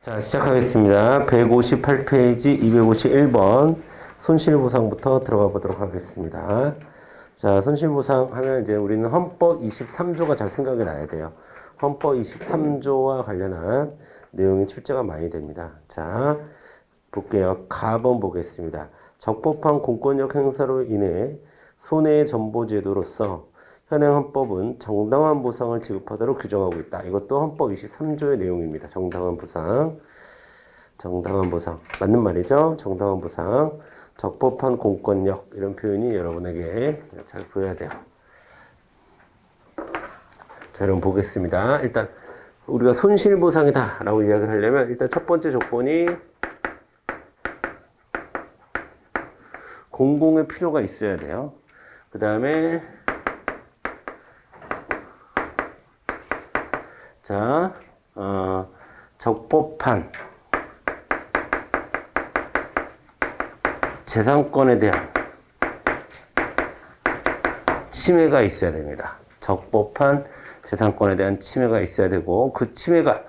자, 시작하겠습니다. 158페이지 251번 손실보상부터 들어가 보도록 하겠습니다. 자, 손실보상 하면 이제 우리는 헌법 23조가 잘 생각이 나야 돼요. 헌법 23조와 관련한 내용이 출제가 많이 됩니다. 자, 볼게요. 가번 보겠습니다. 적법한 공권력 행사로 인해 손해전보제도로서 현행 헌법은 정당한 보상을 지급하도록 규정하고 있다. 이것도 헌법 23조의 내용입니다. 정당한 보상. 정당한 보상. 맞는 말이죠? 정당한 보상. 적법한 공권력. 이런 표현이 여러분에게 잘 보여야 돼요. 자, 여러분 보겠습니다. 일단 우리가 손실보상이다 라고 이야기를 하려면 일단 첫 번째 조건이 공공의 필요가 있어야 돼요. 그 다음에 자, 적법한 재산권에 대한 침해가 있어야 됩니다. 적법한 재산권에 대한 침해가 있어야 되고 그 침해가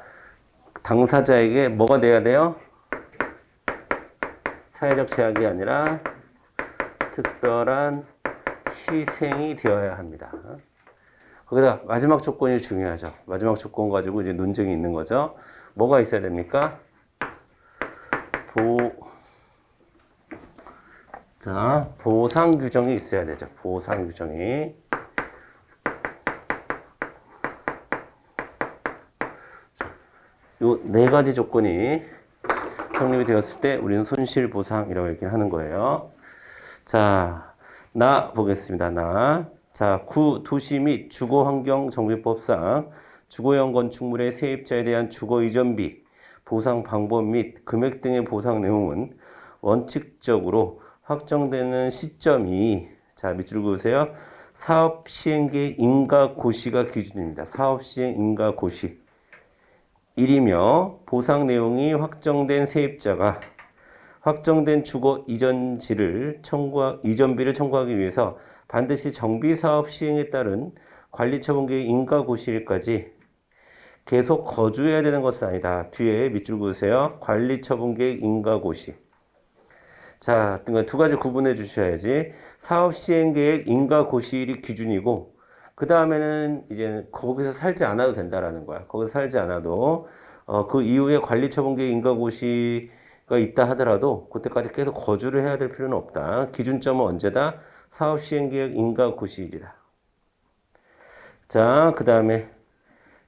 당사자에게 뭐가 돼야 돼요? 사회적 제약이 아니라 특별한 희생이 되어야 합니다. 거기다 마지막 조건이 중요하죠. 마지막 조건 가지고 이제 논쟁이 있는 거죠. 뭐가 있어야 됩니까? 보상 규정이 있어야 되죠. 보상 규정이. 요 네 가지 조건이 성립이 되었을 때 우리는 손실보상이라고 얘기를 하는 거예요. 자, 나 보겠습니다. 자, 도시 및 주거환경정비법상 주거용 건축물의 세입자에 대한 주거 이전비, 보상 방법 및 금액 등의 보상 내용은 원칙적으로 확정되는 시점이, 자, 밑줄 그으세요. 사업 시행계획 인가 고시가 기준입니다. 사업 시행 인가 고시. 일이며 보상 내용이 확정된 세입자가 확정된 주거 이전비를 청구하기 위해서 반드시 정비사업 시행에 따른 관리처분계획 인가고시일까지 계속 거주해야 되는 것은 아니다. 뒤에 밑줄 그으세요. 관리처분계획 인가고시. 자, 두 가지 구분해 주셔야지. 사업 시행계획 인가고시일이 기준이고 그 다음에는 이제 거기서 살지 않아도 된다라는 거야. 거기서 살지 않아도 그 이후에 관리처분계획 인가고시가 있다 하더라도 그때까지 계속 거주를 해야 될 필요는 없다. 기준점은 언제다? 사업 시행계획 인가고시일이다. 자, 그 다음에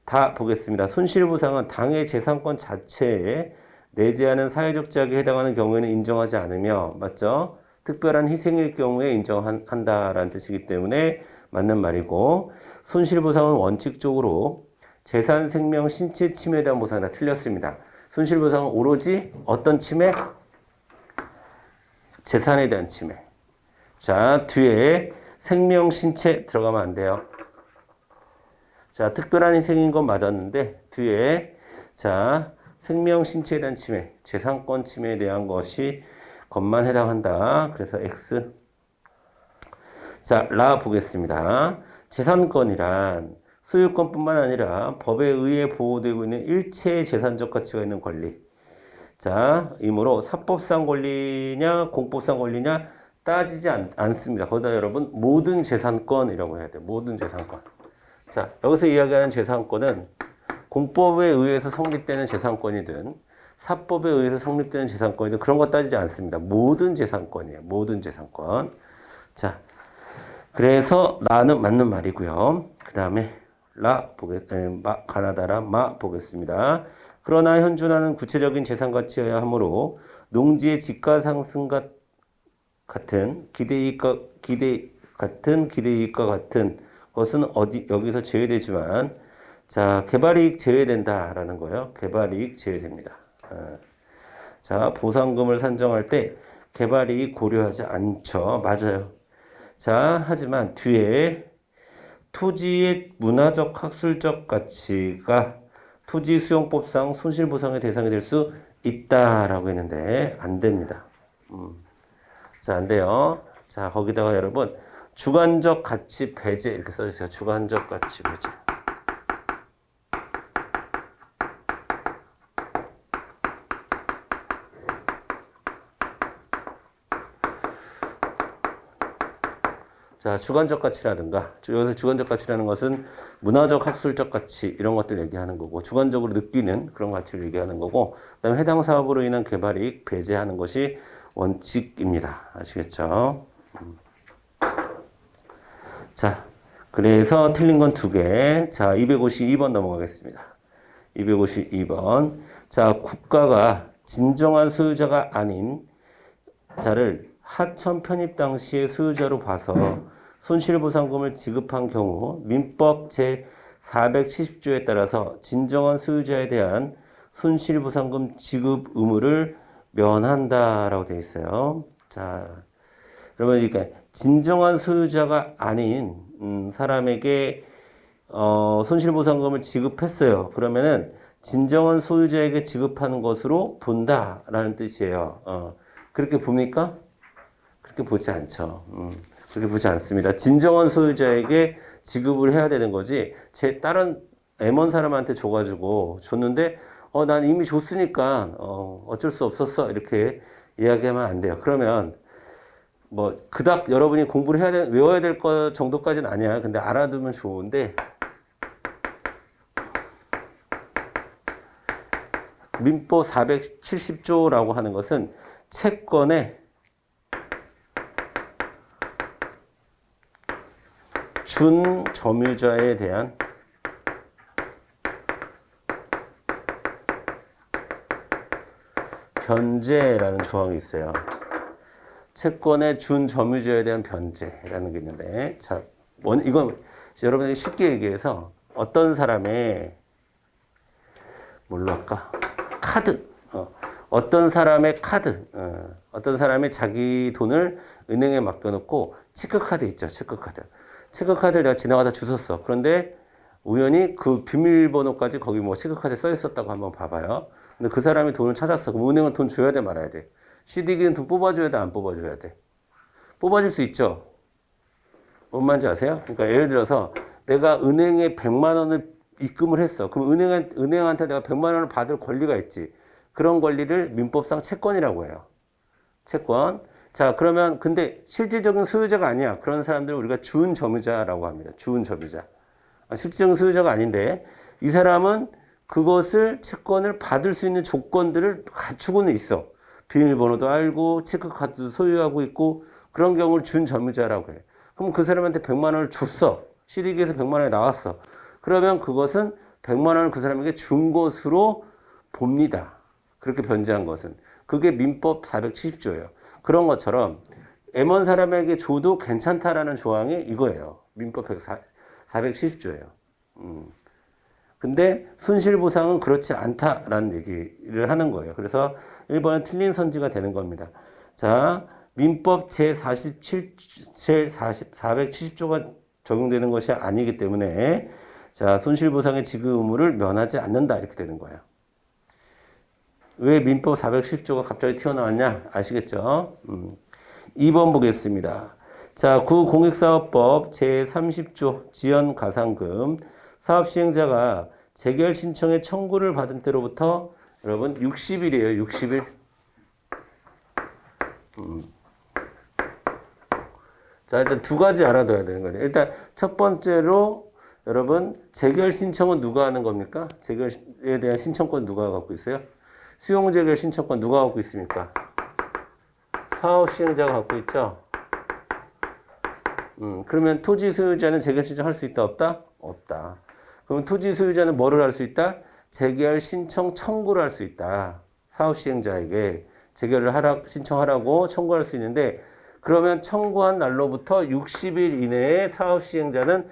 다 보겠습니다. 손실보상은 당의 재산권 자체에 내재하는 사회적 제약에 해당하는 경우에는 인정하지 않으며, 맞죠? 특별한 희생일 경우에 인정한다라는 뜻이기 때문에 맞는 말이고, 손실보상은 원칙적으로 재산, 생명, 신체 침해에 대한 보상이다. 틀렸습니다. 손실보상은 오로지 어떤 침해? 재산에 대한 침해. 자, 뒤에 생명, 신체 들어가면 안 돼요. 자, 특별한 희생인 건 맞았는데 뒤에 자, 생명, 신체에 대한 침해, 재산권 침해에 대한 것만 해당한다. 그래서 X. 자, 라 보겠습니다. 재산권이란 소유권뿐만 아니라 법에 의해 보호되고 있는 일체의 재산적 가치가 있는 권리. 자, 이므로 사법상 권리냐 공법상 권리냐 따지지 않습니다. 거기다 여러분 모든 재산권이라고 해야 돼요. 모든 재산권. 자, 여기서 이야기하는 재산권은 공법에 의해서 성립되는 재산권이든 사법에 의해서 성립되는 재산권이든 그런 거 따지지 않습니다. 모든 재산권이에요. 모든 재산권. 자, 그래서 라는 맞는 말이고요. 그 다음에 가나다라 마 보겠습니다. 그러나 현존하는 구체적인 재산 가치여야 하므로 농지의 지가 상승과 같은 기대이익과 같은 것은 여기서 제외되지만, 자, 개발이익 제외된다라는 거예요. 개발이익 제외됩니다. 자, 보상금을 산정할 때 개발이익 고려하지 않죠. 맞아요. 자, 하지만 뒤에 토지의 문화적 학술적 가치가 토지 수용법상 손실보상의 대상이 될 수 있다라고 했는데 안 됩니다. 자, 안 돼요. 자, 거기다가 여러분 주관적 가치 배제 이렇게 써주세요. 주관적 가치 배제. 자, 주관적 가치라든가, 여기서 주관적 가치라는 것은 문화적, 학술적 가치, 이런 것들 얘기하는 거고, 주관적으로 느끼는 그런 가치를 얘기하는 거고, 그 다음에 해당 사업으로 인한 개발이익 배제하는 것이 원칙입니다. 아시겠죠? 자, 그래서 틀린 건 2개. 자, 252번 넘어가겠습니다. 252번. 자, 국가가 진정한 소유자가 아닌 자를 하청 편입 당시의 소유자로 봐서 손실보상금을 지급한 경우 민법 제470조에 따라서 진정한 소유자에 대한 손실보상금 지급 의무를 면한다라고 되어 있어요. 자, 그러면 그러니까 진정한 소유자가 아닌 사람에게 손실보상금을 지급했어요. 그러면은 진정한 소유자에게 지급하는 것으로 본다라는 뜻이에요. 그렇게 봅니까? 그렇게 보지 않죠. 그렇게 보지 않습니다. 진정한 소유자에게 지급을 해야 되는 거지, 제 다른 M1 사람한테 줘가지고 줬는데, 난 이미 줬으니까, 어쩔 수 없었어. 이렇게 이야기하면 안 돼요. 그러면, 뭐, 그닥 여러분이 공부를 외워야 될 것 정도까지는 아니야. 근데 알아두면 좋은데, 민법 470조라고 하는 것은 채권의 준 점유자에 대한 변제라는 조항이 있어요. 채권의 준 점유자에 대한 변제라는 게 있는데, 자, 이건 여러분들이 쉽게 얘기해서 어떤 사람의 뭘로 할까? 카드. 어떤 사람의 카드. 어떤 사람이 자기 돈을 은행에 맡겨놓고 체크카드 있죠. 체크카드. 체크카드를 내가 지나가다 주웠어. 그런데 우연히 그 비밀번호까지 거기 뭐 체크카드에 써 있었다고 한번 봐봐요. 근데 그 사람이 돈을 찾았어. 그럼 은행은 돈 줘야 돼, 말아야 돼? CD기는 돈 뽑아줘야 돼, 안 뽑아줘야 돼? 뽑아줄 수 있죠. 뭔 말인지 아세요? 그러니까 예를 들어서 내가 은행에 100만 원을 입금을 했어. 그럼 은행한테 내가 100만 원을 받을 권리가 있지. 그런 권리를 민법상 채권이라고 해요. 채권. 자, 그러면 근데 실질적인 소유자가 아니야. 그런 사람들을 우리가 준 점유자라고 합니다. 준 점유자. 실질적인 소유자가 아닌데 이 사람은 그것을 채권을 받을 수 있는 조건들을 갖추고는 있어. 비밀번호도 알고 체크카드도 소유하고 있고 그런 경우를 준 점유자라고 해. 그럼 그 사람한테 100만 원을 줬어. CD기에서 100만 원이 나왔어. 그러면 그것은 100만 원을 그 사람에게 준 것으로 봅니다. 그렇게 변제한 것은. 그게 민법 470조예요. 그런 것처럼 M1 사람에게 줘도 괜찮다라는 조항이 이거예요. 민법 470조예요. 근데 손실보상은 그렇지 않다라는 얘기를 하는 거예요. 그래서 1번은 틀린 선지가 되는 겁니다. 자, 민법 제470조가 적용되는 것이 아니기 때문에 자, 손실보상의 지급 의무를 면하지 않는다 이렇게 되는 거예요. 왜 민법 410조가 갑자기 튀어나왔냐 아시겠죠? 2번 보겠습니다. 자, 구공익사업법 제30조 지연가상금 사업시행자가 재결 신청의 청구를 받은 때로부터 여러분 60일이에요. 60일. 자, 일단 두 가지 알아둬야 되는 거예요. 일단 첫 번째로 여러분 재결 신청은 누가 하는 겁니까? 재결에 대한 신청권 누가 갖고 있어요? 수용 재결 신청권 누가 갖고 있습니까? 사업 시행자가 갖고 있죠. 그러면 토지 소유자는 재결 신청할 수 있다 없다? 없다. 그럼 토지 소유자는 뭐를 할 수 있다? 재결 신청 청구를 할 수 있다. 사업 시행자에게 재결을 신청하라고 청구할 수 있는데 그러면 청구한 날로부터 60일 이내에 사업 시행자는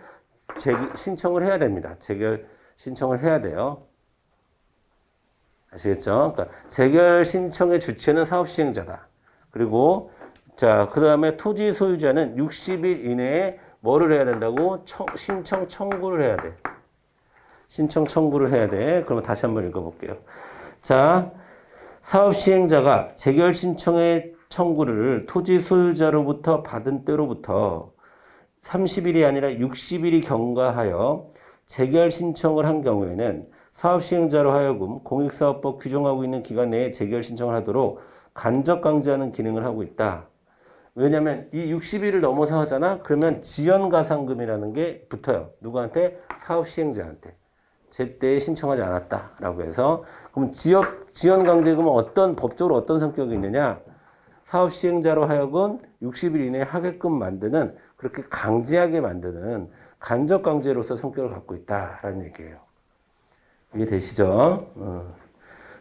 신청을 해야 됩니다. 재결 신청을 해야 돼요. 아시겠죠? 그러니까 재결 신청의 주체는 사업 시행자다. 그리고 자, 그다음에 토지 소유자는 60일 이내에 뭐를 해야 된다고? 신청 청구를 해야 돼. 신청 청구를 해야 돼. 그러면 다시 한번 읽어볼게요. 자, 사업 시행자가 재결 신청의 청구를 토지 소유자로부터 받은 때로부터 30일이 아니라 60일이 경과하여 재결 신청을 한 경우에는 사업 시행자로 하여금 공익사업법 규정하고 있는 기간 내에 재결 신청을 하도록 간접 강제하는 기능을 하고 있다. 왜냐면 이 60일을 넘어서 하잖아. 그러면 지연가상금이라는 게 붙어요. 누구한테? 사업 시행자한테. 제때 신청하지 않았다라고 해서. 그럼 지연강제금은 법적으로 어떤 성격이 있느냐? 사업 시행자로 하여금 60일 이내에 하게끔 만드는, 그렇게 강제하게 만드는 간접 강제로서 성격을 갖고 있다라는 얘기예요. 이해 되시죠?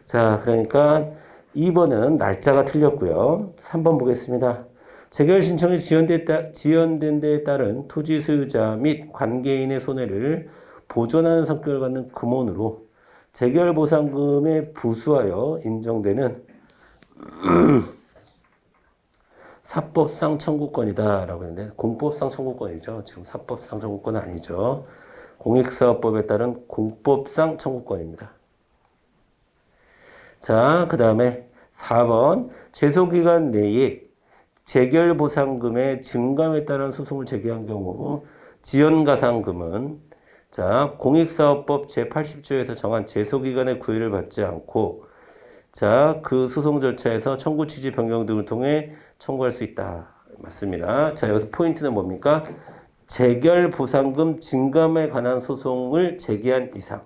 자, 그러니까 2번은 날짜가 틀렸고요. 3번 보겠습니다. 재결 신청이 지연된 데에 따른 토지 소유자 및 관계인의 손해를 보존하는 성격을 갖는 금원으로 재결 보상금에 부수하여 인정되는 사법상 청구권이다라고 했는데, 공법상 청구권이죠. 지금 사법상 청구권은 아니죠. 공익사업법에 따른 공법상 청구권입니다. 자, 그 다음에 4번 제소기간 내에 재결보상금의 증감에 따른 소송을 제기한 경우 지연가상금은, 자, 공익사업법 제80조에서 정한 제소기간의 구애를 받지 않고, 자, 그 소송 절차에서 청구 취지 변경 등을 통해 청구할 수 있다. 맞습니다. 자, 여기서 포인트는 뭡니까? 재결보상금 증감에 관한 소송을 제기한 이상.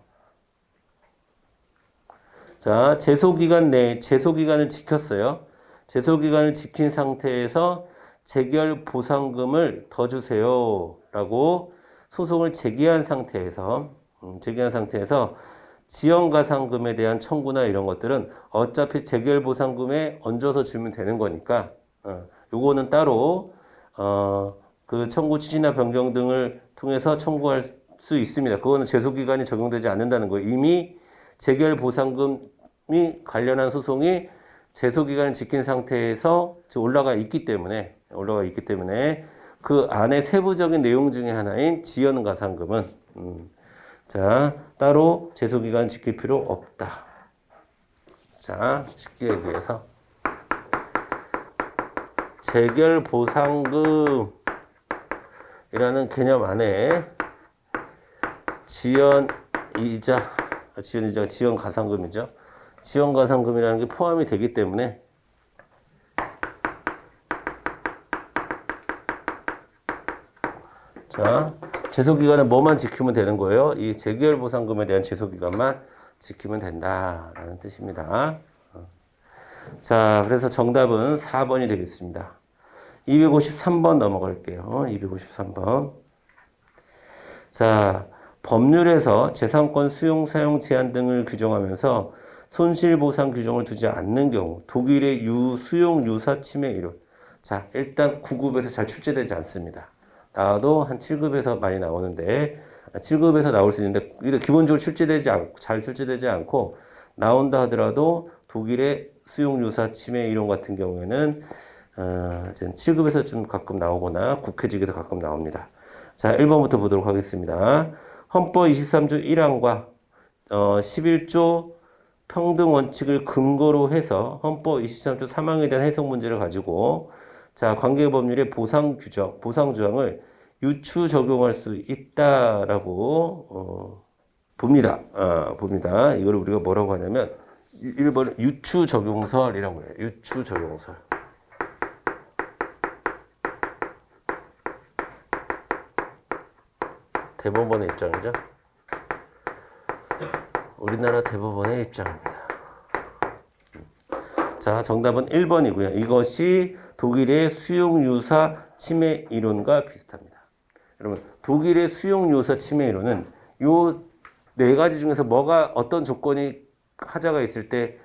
자, 제소기간 내에 제소기간을 지켰어요. 제소기간을 지킨 상태에서 재결보상금을 더 주세요 라고 소송을 제기한 상태에서 지연가상금에 대한 청구나 이런 것들은 어차피 재결보상금에 얹어서 주면 되는 거니까, 요거는 따로 그 청구 취지나 변경 등을 통해서 청구할 수 있습니다. 그거는 제소기간이 적용되지 않는다는 거예요. 이미 재결보상금이 관련한 소송이 제소기간을 지킨 상태에서 올라가 있기 때문에 그 안에 세부적인 내용 중에 하나인 지연가상금은 자, 따로 제소기간 지킬 필요 없다. 자, 쉽게 얘기해서 재결보상금이라는 개념 안에 지연가상금이죠. 지연가상금이라는 게 포함이 되기 때문에 자, 제소기간은 뭐만 지키면 되는 거예요? 이 재결보상금에 대한 제소기간만 지키면 된다라는 뜻입니다. 자, 그래서 정답은 4번이 되겠습니다. 253번 넘어갈게요. 253번. 자, 법률에서 재산권 수용, 사용 제한 등을 규정하면서 손실보상 규정을 두지 않는 경우 독일의 수용, 유사, 침해 이론. 자, 일단 9급에서 잘 출제되지 않습니다. 나와도 한 7급에서 많이 나오는데, 7급에서 나올 수 있는데, 기본적으로 잘 출제되지 않고, 나온다 하더라도 독일의 수용, 유사, 침해 이론 같은 경우에는, 7급에서 좀 가끔 나오거나 국회직에서 가끔 나옵니다. 자, 1번부터 보도록 하겠습니다. 헌법 23조 1항과 11조 평등 원칙을 근거로 해서 헌법 23조 3항에 대한 해석 문제를 가지고, 자, 관계법률의 보상 조항을 유추 적용할 수 있다라고 봅니다. 이걸 우리가 뭐라고 하냐면 1번 유추 적용설이라고 해요. 유추 적용설. 대법원의 입장이죠. 우리나라 대법원의 입장입니다. 자, 정답은 1번이고요. 이것이 독일의 수용, 유사, 침해 이론과 비슷합니다. 여러분, 독일의 수용, 유사, 침해 이론은 요 네 가지 중에서 어떤 조건이 하자가 있을 때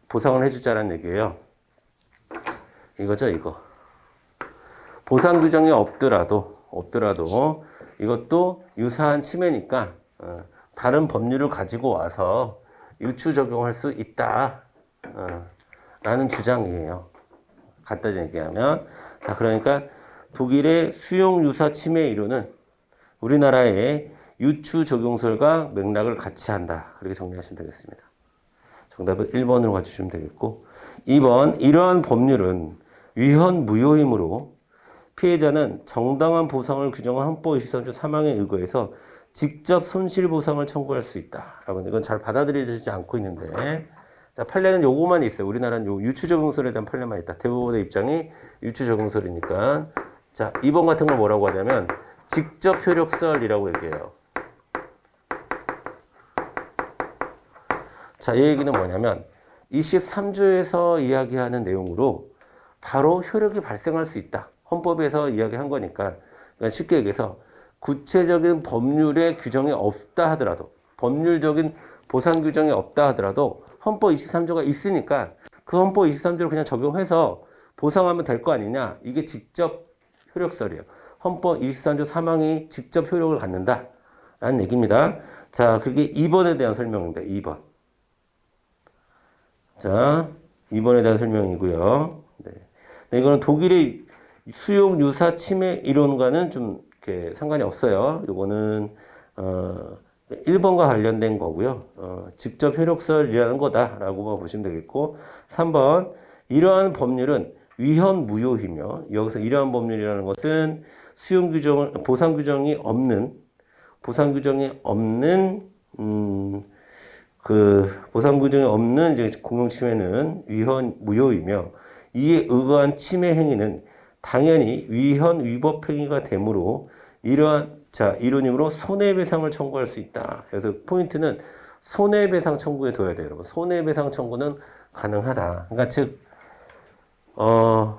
보상을 해주자라는 얘기예요. 이거죠, 이거. 보상 규정이 없더라도 이것도 유사한 침해니까 다른 법률을 가지고 와서 유추 적용할 수 있다. 라는 주장이에요. 간단히 얘기하면. 자, 그러니까 독일의 수용, 유사, 침해 이론은 우리나라의 유추 적용설과 맥락을 같이 한다. 그렇게 정리하시면 되겠습니다. 정답은 1번으로 가주시면 되겠고, 2번, 이러한 법률은 위헌 무효이므로 피해자는 정당한 보상을 규정한 헌법 23조 3항에 의거해서 직접 손실보상을 청구할 수 있다. 라고 이건 잘 받아들여지지 않고 있는데, 자, 판례는 요거만 있어요. 우리나라는 요 유추적용설에 대한 판례만 있다. 대부분의 입장이 유추적용설이니까. 자, 2번 같은 걸 뭐라고 하냐면 직접 효력설이라고 얘기해요. 자, 이 얘기는 뭐냐면 23조에서 이야기하는 내용으로 바로 효력이 발생할 수 있다. 헌법에서 이야기한 거니까. 그러니까 쉽게 얘기해서 구체적인 법률의 규정이 없다 하더라도, 법률적인 보상 규정이 없다 하더라도 헌법 23조가 있으니까 그 헌법 23조를 그냥 적용해서 보상하면 될 거 아니냐. 이게 직접 효력설이에요. 헌법 23조 3항이 직접 효력을 갖는다 라는 얘기입니다. 자, 그게 2번에 대한 설명입니다. 2번. 자, 2번에 대한 설명이고요. 네, 이거는 독일의 수용 유사 침해 이론과는 좀 이렇게 상관이 없어요. 이거는 1번과 관련된 거고요. 직접 효력설이라는 거다라고 보시면 되겠고, 3번 이러한 법률은 위헌 무효이며, 여기서 이러한 법률이라는 것은 수용 규정을 보상 규정이 없는 보상 규정이 없는 이제 공용 침해는 위헌 무효이며, 이에 의거한 침해 행위는 당연히 위헌 위법 행위가 되므로 이론이므로 손해배상을 청구할 수 있다. 그래서 포인트는 손해배상 청구에 둬야 돼요, 여러분. 손해배상 청구는 가능하다. 그러니까 즉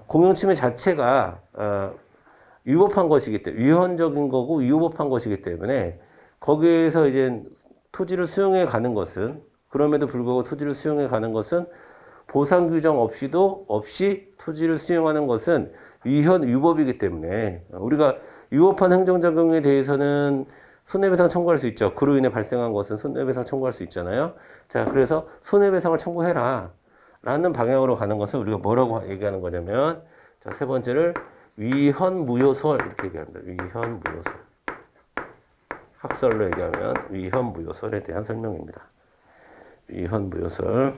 공용침해 자체가 위법한 것이기 때문에, 위헌적인 거고 위법한 것이기 때문에 거기에서 이제 토지를 수용해 가는 것은, 그럼에도 불구하고 토지를 수용해 가는 것은 보상 규정 없이 토지를 수용하는 것은 위헌 위법이기 때문에 우리가 위법한 행정작용에 대해서는 손해배상 청구할 수 있죠. 그로 인해 발생한 것은 손해배상 청구할 수 있잖아요. 자, 그래서 손해배상을 청구해라 라는 방향으로 가는 것을 우리가 뭐라고 얘기하는 거냐면, 자, 세 번째를 위헌 무효설 이렇게 얘기합니다. 위헌 무효설. 학설로 얘기하면 위헌 무효설에 대한 설명입니다. 위헌 무효설.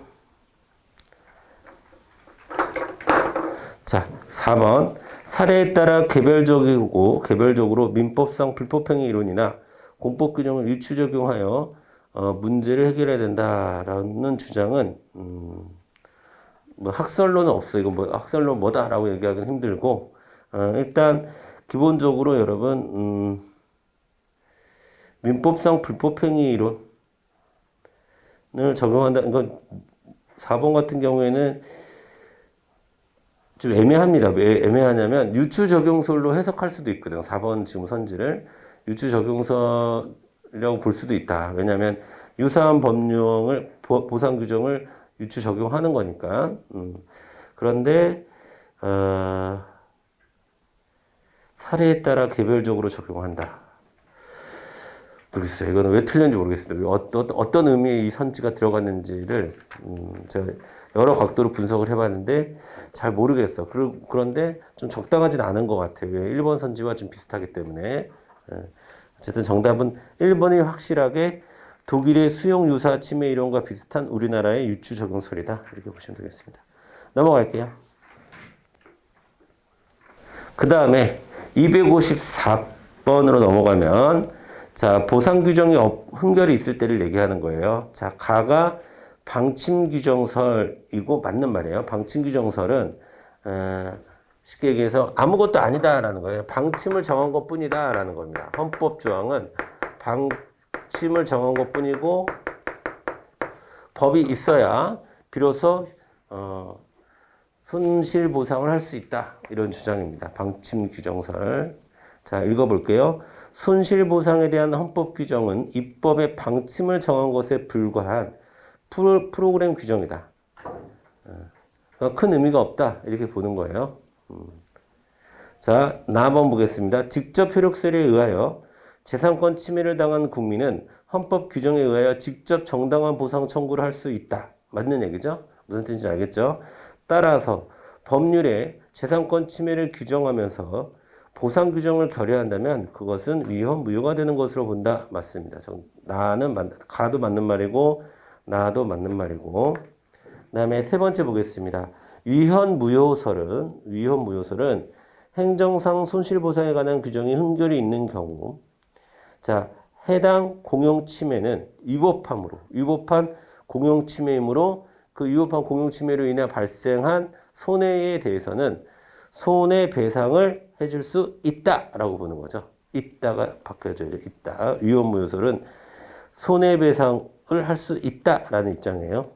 자, 4번. 사례에 따라 개별적으로 민법상 불법행위 이론이나 공법 규정을 유추 적용하여 문제를 해결해야 된다라는 주장은 뭐 학설로는 없어. 이거 뭐 학설로 뭐다라고 얘기하기는 힘들고, 일단 기본적으로 여러분 민법상 불법행위 이론을 적용한다. 이건 4번 같은 경우에는 좀 애매합니다. 왜 애매하냐면 유추적용설로 해석할 수도 있거든요. 4번 지금 선지를 유추적용설이라고 볼 수도 있다. 왜냐하면 유사한 법령을 보상 규정을 유추 적용하는 거니까. 그런데 사례에 따라 개별적으로 적용한다. 모르겠어요. 이거는 왜 틀렸는지 모르겠어요. 어떤 의미의 이 선지가 들어갔는지를 제가 여러 각도로 분석을 해봤는데 잘 모르겠어. 그런데 좀 적당하진 않은 것 같아요. 왜 1번 선지와 좀 비슷하기 때문에. 어쨌든 정답은 1번이 확실하게 독일의 수용 유사 침해 이론과 비슷한 우리나라의 유추 적용설이다. 이렇게 보시면 되겠습니다. 넘어갈게요. 그 다음에 254번으로 넘어가면, 자, 보상 규정이 흠결이 있을 때를 얘기하는 거예요. 자, 가가 방침 규정설이고 맞는 말이에요. 방침 규정설은 쉽게 얘기해서 아무것도 아니다라는 거예요. 방침을 정한 것뿐이다라는 겁니다. 헌법 조항은 방침을 정한 것뿐이고 법이 있어야 비로소 손실 보상을 할 수 있다. 이런 주장입니다. 방침 규정설. 자, 읽어볼게요. 손실 보상에 대한 헌법 규정은 입법의 방침을 정한 것에 불과한 프로그램 규정이다. 큰 의미가 없다. 이렇게 보는 거예요. 자, 나번 보겠습니다. 직접 효력설에 의하여 재산권 침해를 당한 국민은 헌법 규정에 의하여 직접 정당한 보상 청구를 할 수 있다. 맞는 얘기죠? 무슨 뜻인지 알겠죠? 따라서 법률에 재산권 침해를 규정하면서 보상 규정을 결여한다면 그것은 위헌 무효가 되는 것으로 본다. 맞습니다. 가도 맞는 말이고 나도 맞는 말이고. 그 다음에 세 번째 보겠습니다. 위헌 무효설은 행정상 손실보상에 관한 규정이 흠결이 있는 경우, 자, 해당 공용침해는 위법한 공용침해이므로 그 위법한 공용침해로 인해 발생한 손해에 대해서는 손해배상을 해줄 수 있다라고 보는 거죠. 있다가 바뀌어져요. 있다. 위험무 요소는 손해배상을 할 수 있다라는 입장이에요.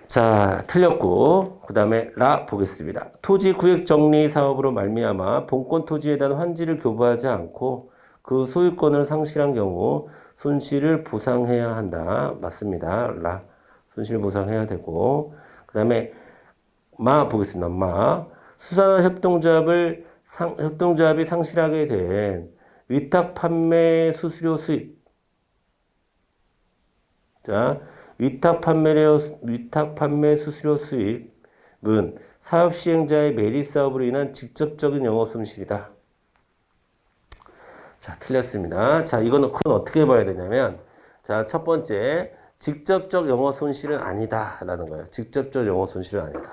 자, 틀렸고 그 다음에 라 보겠습니다. 토지 구획 정리 사업으로 말미암아 본권 토지에 대한 환지를 교부하지 않고 그 소유권을 상실한 경우 손실을 보상해야 한다. 맞습니다. 라 손실 보상해야 되고 그 다음에 마 보겠습니다. 마 수산화 협동조합이 상실하게 된 위탁 판매 수수료 수입. 자, 위탁 판매 수수료 수입은 사업 시행자의 매립 사업으로 인한 직접적인 영업 손실이다. 자, 틀렸습니다. 자, 이거는 그건 어떻게 봐야 되냐면, 자, 첫 번째, 직접적 영업 손실은 아니다라는 거예요. 직접적 영업 손실은 아니다.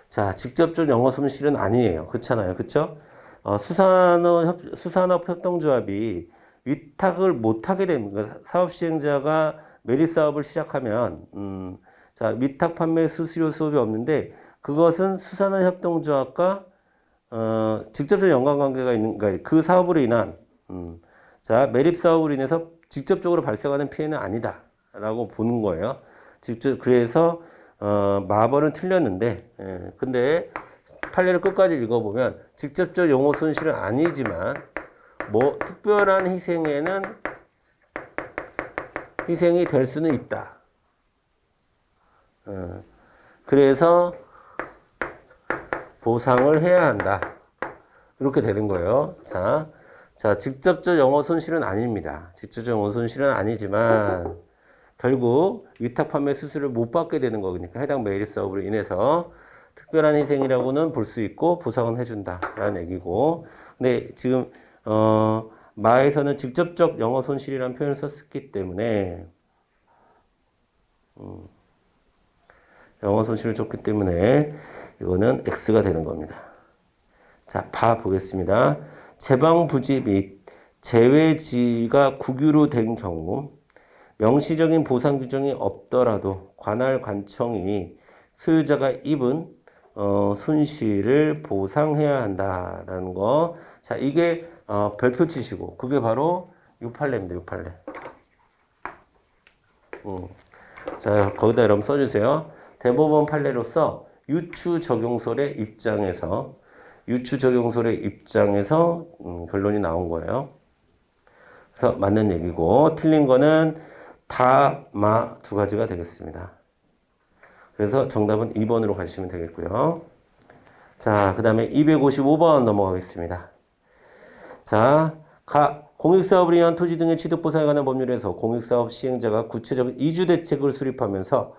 자, 직접적 영업 손실은 아니에요. 그렇잖아요. 그렇죠? 수산업 협동조합이 위탁을 못하게 됩니다. 사업 시행자가 매립 사업을 시작하면, 자, 위탁 판매 수수료 수업이 없는데, 그것은 수산업 협동조합과, 직접적 연관관계가 있는, 그러니까 그 사업으로 인한, 자, 매립 사업으로 인해서 직접적으로 발생하는 피해는 아니다. 라고 보는 거예요. 그래서, 마벌은 틀렸는데, 근데 판례를 끝까지 읽어보면 직접적 영업 손실은 아니지만 뭐 특별한 희생이 될 수는 있다. 그래서 보상을 해야 한다. 이렇게 되는 거예요. 자, 직접적 영업 손실은 아닙니다. 직접적 영업 손실은 아니지만 결국 위탁 판매 수수료를 못 받게 되는 거니까 해당 매립 사업으로 인해서 특별한 희생이라고는 볼 수 있고 보상은 해준다라는 얘기고, 근데 지금 마에서는 직접적 영업 손실이라는 표현을 썼기 때문에 영업 손실을 줬기 때문에 이거는 X가 되는 겁니다. 자, 봐 보겠습니다. 제방 부지 및 제외지가 국유로 된 경우 명시적인 보상 규정이 없더라도 관할 관청이 소유자가 입은 손실을 보상해야 한다라는 거. 자, 이게 별표 치시고 그게 바로 6판례입니다. 6판례. 자, 거기다 여러분 써주세요. 대법원 판례로서 유추적용설의 입장에서 결론이 나온 거예요. 그래서 맞는 얘기고 틀린 거는 다, 마 두 가지가 되겠습니다. 그래서 정답은 2번으로 가시면 되겠고요. 자, 그 다음에 255번 넘어가겠습니다. 자, 공익사업을 위한 토지 등의 취득보상에 관한 법률에서 공익사업 시행자가 구체적인 이주대책을 수립하면서,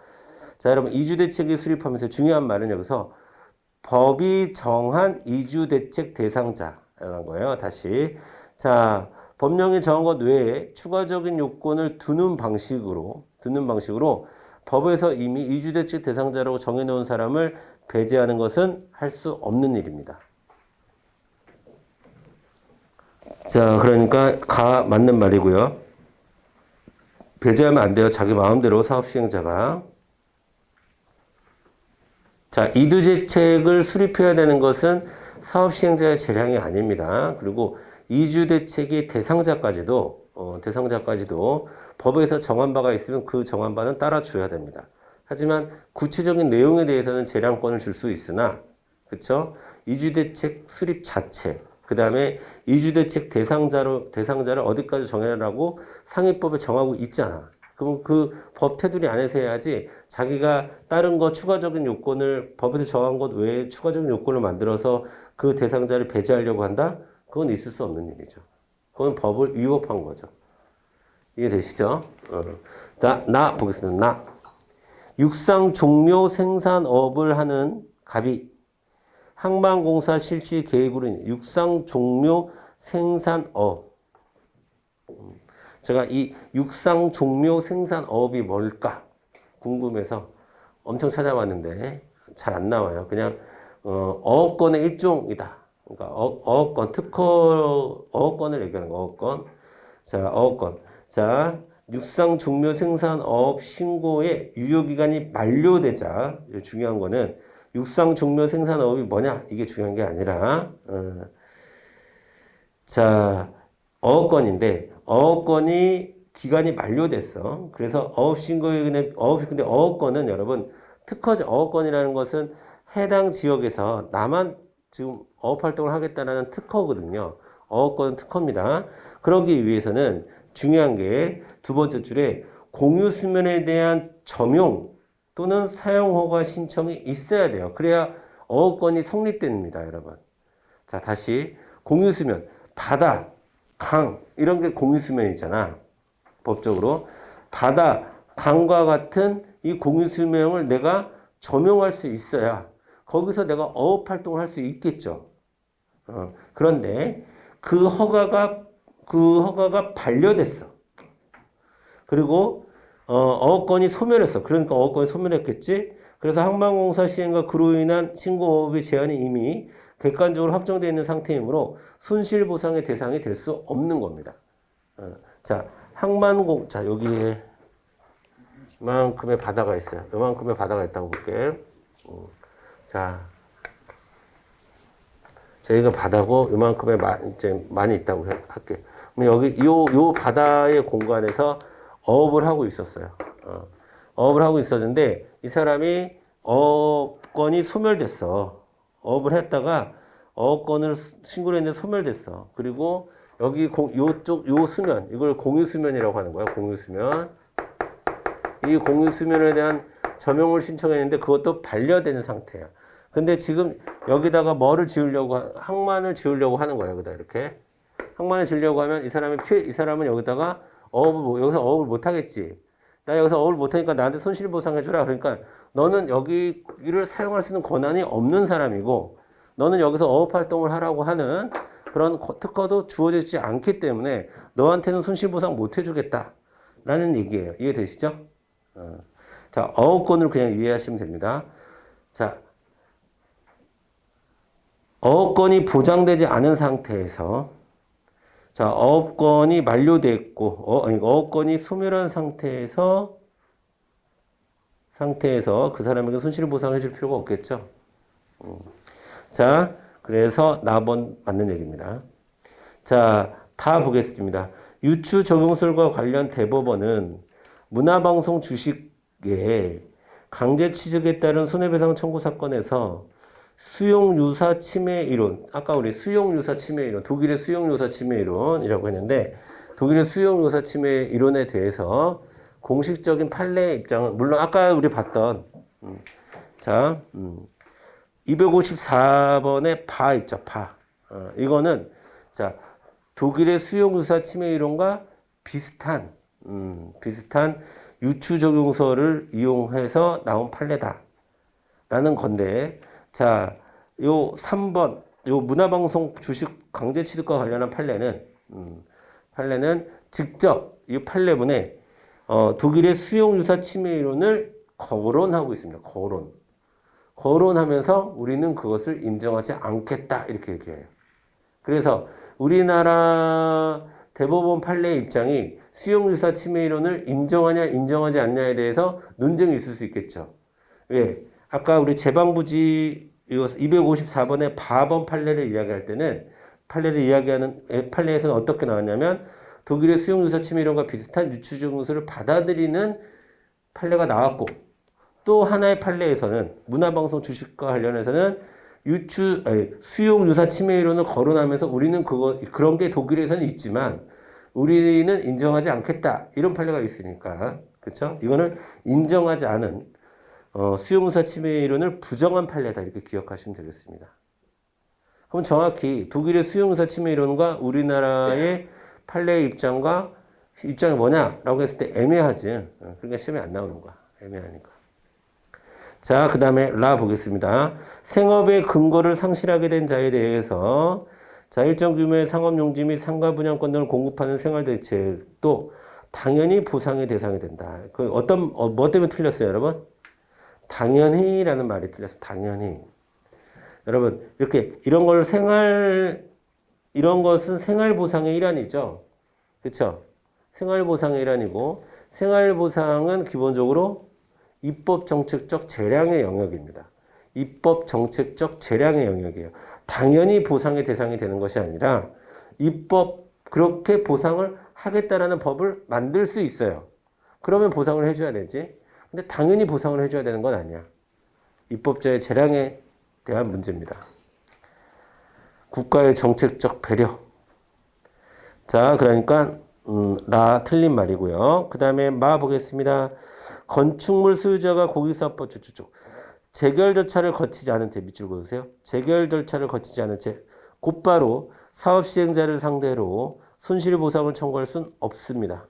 자, 여러분, 이주대책이 수립하면서 중요한 말은 여기서 법이 정한 이주대책 대상자라는 거예요. 다시. 자, 법령이 정한 것 외에 추가적인 요건을 두는 방식으로 법에서 이미 이주대책 대상자라고 정해놓은 사람을 배제하는 것은 할 수 없는 일입니다. 자, 그러니까 맞는 말이고요. 배제하면 안 돼요. 자기 마음대로 사업 시행자가. 자, 이주대책을 수립해야 되는 것은 사업 시행자의 재량이 아닙니다. 그리고 이주대책의 대상자까지도 법에서 정한 바가 있으면 그 정한 바는 따라줘야 됩니다. 하지만 구체적인 내용에 대해서는 재량권을 줄 수 있으나, 그쵸? 이주대책 수립 자체, 그 다음에 이주대책 대상자를 어디까지 정해라고 상위법에 정하고 있잖아. 그럼 그 법 테두리 안에서 해야지 자기가 다른 거 추가적인 요건을 법에서 정한 것 외에 추가적인 요건을 만들어서 그 대상자를 배제하려고 한다? 그건 있을 수 없는 일이죠. 그건 법을 위법한 거죠. 이해되시죠? 나 보겠습니다. 나. 육상 종묘 생산업을 하는 갑이 항만공사 실시 계획으로 인해 육상 종묘 생산업. 제가 이 육상 종묘 생산업이 뭘까 궁금해서 엄청 찾아봤는데 잘 안 나와요. 그냥 어업권의 일종이다. 그러니까 어업권, 특허, 어업권을 얘기하는 거, 어업권. 자, 어업권. 자, 육상 종묘 생산 어업 신고의 유효기간이 만료되자, 중요한 거는 육상 종묘 생산 어업이 뭐냐? 이게 중요한 게 아니라, 자, 어업권인데, 어업권이 기간이 만료됐어. 그래서 어업 신고에, 근데 어업권은 여러분, 특허죠. 어업권이라는 것은 해당 지역에서 나만 지금 어업 활동을 하겠다는 특허거든요. 어업권은 특허입니다. 그러기 위해서는 중요한 게 두 번째 줄에 공유 수면에 대한 점용 또는 사용 허가 신청이 있어야 돼요. 그래야 어업권이 성립됩니다, 여러분. 자, 다시 공유 수면, 바다, 강 이런 게 공유 수면이잖아. 법적으로 바다, 강과 같은 이 공유 수면을 내가 점용할 수 있어야 거기서 내가 어업 활동을 할 수 있겠죠. 그런데 그 허가가 반려됐어. 그리고 어업권이 소멸했어. 그러니까 어업권이 소멸했겠지. 그래서 항만공사 시행과 그로 인한 신고업의 제한이 이미 객관적으로 확정되어 있는 상태이므로 손실보상의 대상이 될 수 없는 겁니다. 자, 자, 여기에 이만큼의 바다가 있어요. 이만큼의 바다가 있다고 볼게. 자, 저희가 바다고 이만큼의 이제 많이 있다고 할게. 그럼 여기 요 바다의 공간에서 어업을 하고 있었어요. 어업을 하고 있었는데 이 사람이 어업권이 소멸됐어. 어업을 했다가 어업권을 신고를 했는데 소멸됐어. 그리고 여기 요 수면, 이걸 공유수면이라고 하는 거야. 공유수면. 이 공유수면에 대한 점용을 신청했는데 그것도 반려되는 상태야. 근데 지금 여기다가 항만을 지으려고 하는 거야. 여기다 이렇게. 항만을 지으려고 하면 이 사람은 여기다가 여기서 어업을 못 하겠지. 나 여기서 어업을 못 하니까 나한테 손실보상해주라. 그러니까 너는 여기를 사용할 수 있는 권한이 없는 사람이고 너는 여기서 어업 활동을 하라고 하는 그런 특허도 주어지지 않기 때문에 너한테는 손실보상 못 해주겠다. 라는 얘기예요. 이해되시죠? 자, 어업권을 그냥 이해하시면 됩니다. 자, 어업권이 보장되지 않은 상태에서 자, 어업권이 만료됐고, 어업권이 소멸한 상태에서 그 사람에게 손실을 보상해 줄 필요가 없겠죠. 자, 그래서 나번 맞는 얘기입니다. 자, 다 보겠습니다. 유추 적용설과 관련 대법원은 문화방송 주식의 강제 취득에 따른 손해배상 청구 사건에서 수용유사 침해 이론, 아까 우리 수용유사 침해 이론, 독일의 수용유사 침해 이론이라고 했는데 독일의 수용유사 침해 이론에 대해서 공식적인 판례의 입장은 물론 아까 우리 봤던 254번의 바 있죠, 바. 이거는 자 독일의 수용유사 침해 이론과 비슷한 유추 적용서를 이용해서 나온 판례다라는 건데. 자, 요 3번, 요 문화방송 주식 강제 취득과 관련한 판례는 직접 이 판례문에 독일의 수용유사 침해 이론을 거론하고 있습니다. 거론하면서 우리는 그것을 인정하지 않겠다. 이렇게 얘기해요. 그래서 우리나라 대법원 판례의 입장이 수용유사 침해 이론을 인정하냐, 인정하지 않냐에 대해서 논쟁이 있을 수 있겠죠. 왜? 아까 우리 재방부지 254번의 바번 판례를 이야기할 때는 판례에서는 어떻게 나왔냐면 독일의 수용유사 침해 이론과 비슷한 유추적용서를 받아들이는 판례가 나왔고 또 하나의 판례에서는 문화방송 주식과 관련해서는 수용유사 침해 이론을 거론하면서 우리는 그런 게 독일에서는 있지만 우리는 인정하지 않겠다. 이런 판례가 있으니까. 그렇죠? 이거는 인정하지 않은 수용유사 침해 이론을 부정한 판례다. 이렇게 기억하시면 되겠습니다. 그럼 정확히 독일의 수용유사 침해 이론과 우리나라의 판례의 입장이 뭐냐라고 했을 때 애매하지. 그러니까 시험에 안 나오는 거야. 애매하니까. 자, 그 다음에 라 보겠습니다. 생업의 근거를 상실하게 된 자에 대해서 자, 일정 규모의 상업용지 및 상가 분양권 등을 공급하는 생활대책도 당연히 보상의 대상이 된다. 뭐 때문에 틀렸어요, 여러분? 당연히라는 말이 틀렸어요. 당연히. 여러분, 이렇게 이런 것은 생활보상의 일환이죠. 그쵸? 생활보상의 일환이고, 생활보상은 기본적으로 입법정책적 재량의 영역입니다. 입법정책적 재량의 영역이에요. 당연히 보상의 대상이 되는 것이 아니라, 그렇게 보상을 하겠다라는 법을 만들 수 있어요. 그러면 보상을 해줘야 되지. 근데 당연히 보상을 해줘야 되는 건 아니야. 입법자의 재량에 대한 문제입니다. 국가의 정책적 배려. 자, 그러니까 라 틀린 말이고요. 그 다음에 마 보겠습니다. 건축물 소유자가 공익사업법 쭉쭉쭉 재결 절차를 거치지 않은 채 밑줄 그으세요. 재결 절차를 거치지 않은 채 곧바로 사업 시행자를 상대로 손실보상을 청구할 수는 없습니다.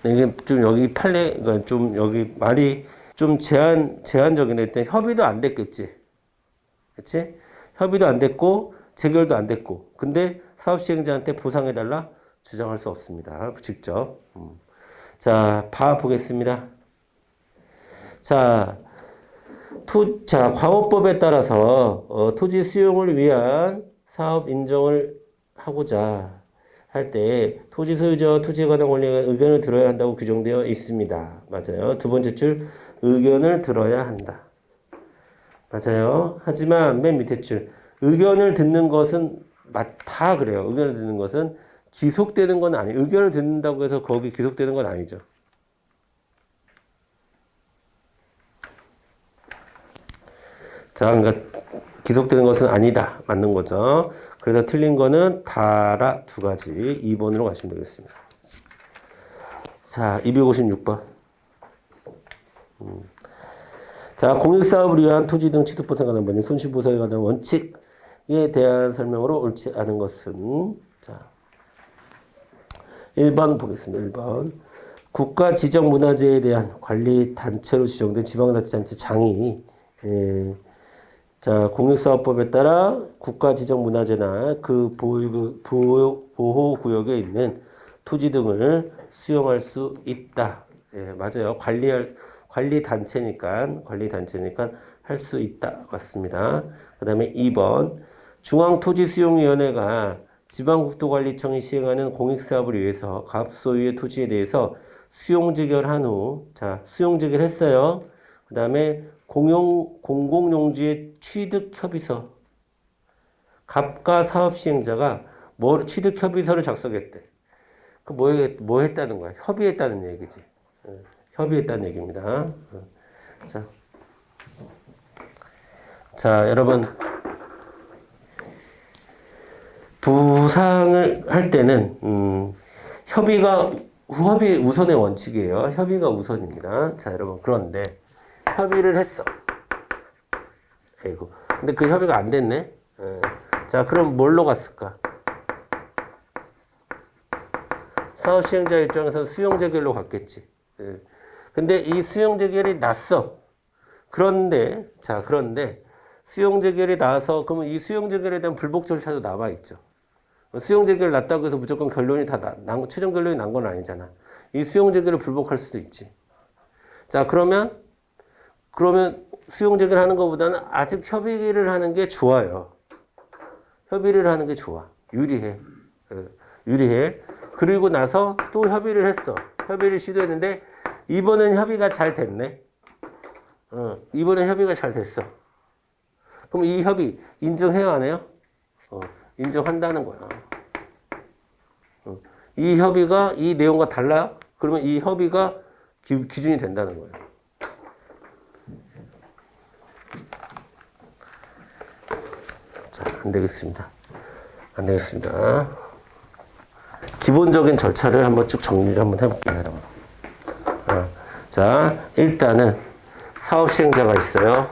이게 좀 여기 그러니까 좀 여기 말이 좀 제한적이네. 일단 협의도 안 됐겠지. 그치? 협의도 안 됐고, 재결도 안 됐고. 근데 사업 시행자한테 보상해달라? 주장할 수 없습니다. 직접. 자, 보겠습니다. 자, 광호법에 따라서, 토지 수용을 위한 사업 인정을 하고자 할 때 토지 소유자와 토지에 관한 권리에 관한 의견을 들어야 한다고 규정되어 있습니다. 맞아요. 두 번째 줄 의견을 들어야 한다. 맞아요. 하지만 맨 밑에 줄 의견을 듣는 것은 다 그래요. 의견을 듣는 것은 기속되는 건 아니에요. 의견을 듣는다고 해서 거기 기속되는 건 아니죠. 자, 그러니까 기속되는 것은 아니다. 맞는 거죠. 그래서 틀린 거는 다라 두 가지. 2번으로 가시면 되겠습니다. 자, 256번. 자, 공익사업을 위한 토지 등 취득보상에 관한 법률, 손실보상에 관한 원칙에 대한 설명으로 옳지 않은 것은, 자, 1번 보겠습니다. 1번. 국가 지정 문화재에 대한 관리 단체로 지정된 지방자치단체 장이, 자, 공익사업법에 따라 국가 지정 문화재나 그 보호구역에 있는 토지 등을 수용할 수 있다. 예, 맞아요. 관리단체니까 할 수 있다. 맞습니다. 그 다음에 2번. 중앙토지수용위원회가 지방국토관리청이 시행하는 공익사업을 위해서 갑소유의 토지에 대해서 수용재결한 후, 자, 수용재결 했어요. 그 다음에 공공용지의 취득협의서. 갑과 사업시행자가 취득협의서를 작성했대. 뭐 했다는 거야? 협의했다는 얘기지. 협의했다는 얘기입니다. 자, 여러분. 부상을 할 때는, 협의 우선의 원칙이에요. 협의가 우선입니다. 자, 여러분. 그런데, 협의를 했어. 아이고. 근데 그 협의가 안 됐네? 자, 그럼 뭘로 갔을까? 사업시행자 입장에서 수용재결로 갔겠지. 근데 이 수용재결이 났어. 그런데 수용재결이 나서, 그러면 이 수용재결에 대한 불복 절차도 남아있죠. 수용재결 났다고 해서 무조건 결론이 최종 결론이 난 건 아니잖아. 이 수용재결을 불복할 수도 있지. 자, 그러면 수용재결 하는 것보다는 아직 협의를 하는 게 좋아요. 협의를 하는 게 좋아. 유리해. 그리고 나서 또 협의를 했어. 협의를 시도했는데, 이번엔 협의가 잘 됐네. 이번엔 협의가 잘 됐어. 그럼 이 협의 인정해요, 안 해요? 인정한다는 거야. 이 협의가 이 내용과 달라요? 그러면 이 협의가 기준이 된다는 거예요. 자, 안 되겠습니다. 기본적인 절차를 한번 쭉 정리를 한번 해볼게요, 여러분. 자, 일단은 사업시행자가 있어요.